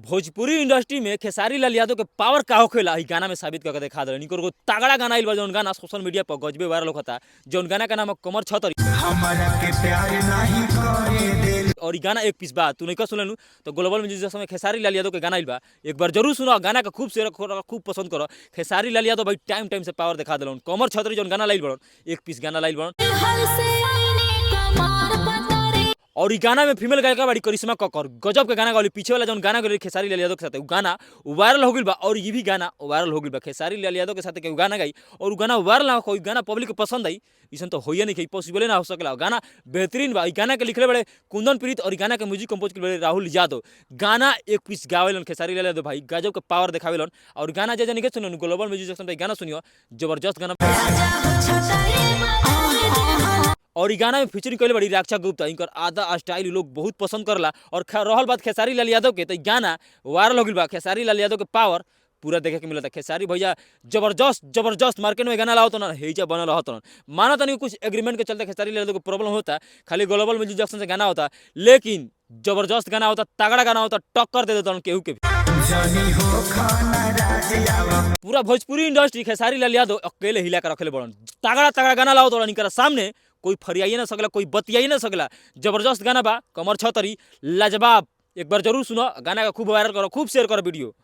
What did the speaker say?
Bhojpuri industry में खेसारी लाल यादव के power का होखेला ई गाना में साबित करके दिखा दे। इनको एगो तगड़ा गाना आइल बा जौन गाना सोशल मीडिया पर गजबे वायरल होता। जौन गाना का नाम है कमर छतरी हमरा के प्यार नहीं करे दिल। और ई गाना एक पीस बा तू नहीं का सुनलू तो ग्लोबल म्यूजिक समय खेसारी लाल यादव के गाना आइल बा, एक बार जरूर सुनो। गाना का खूब शेयर खूब पसंद करो। खेसारी लाल यादव भाई टाइम टाइम से पावर दिखा दिलन। कमर छतरी जौन गाना लाइल बड़न एक पीस गाना लाइल बड़न। और ई गाना में फीमेल गायिका बाड़ी करिश्मा कक्कर गजब के गाना गावली। पीछे वाला जौन गाना गावली खेसारी लाल यादव के साथ गाना वायरल हो गइल बा। और ये भी गाना वायरल हो गइल बा। खेसारी लाल यादव के साथ के गाना गाई और गाना वायरल ना कोई गाना पब्लिक को पसंद आई इसन तो होइए नहीं पॉसिबल ना हो सकेला। गाना बेहतरीन बा। ई गाना के लिखले बड़े कुंदन प्रीत और गाना के म्यूजिक कंपोज के बड़े राहुल यादव। गाना एक पीस गावेलन खेसारी लाल यादव भाई गजब के पावर दिखावेलन। और गाना जे जाने के सुननु ग्लोबल म्यूजिक समय गाना सुनियो जबरदस्त गाना। और ई गाना में फीचरिंग कइले बड़ी रक्षा गुप्ता। इनकर आधा स्टाइल लोग बहुत पसंद करला। और रहल बात खेसारी लाल यादव के तो गाना वायरल हो गइल बा। खेसारी लाल यादव के पावर पूरा देखे के मिलता। खेसारी भैया जबरदस्त मार्केट में गाना लाओ तो ना हेजा बनल रहत ना माना तनी कुछ एग्रीमेंट के चलते खेसारी लाल यादव को प्रॉब्लम होता। खाली ग्लोबल म्यूजिक जंक्शन से गाना होता लेकिन जबरदस्त गाना होता, तगड़ा गाना होता, टक्कर दे देता केहू के भी। पूरा भोजपुरी इंडस्ट्री खेसारी लाल यादव अकेले हिला कर रखले बड़न। तगड़ा गाना लाओ तो इनकर सामने कोई फरियाई ना सकला, कोई बतियाई ना सकला। जबरदस्त गाना बा कमर छतरी लाजवाब। एक बार जरूर सुनो। गाना का खूब वायरल करो, खूब शेयर करो वीडियो।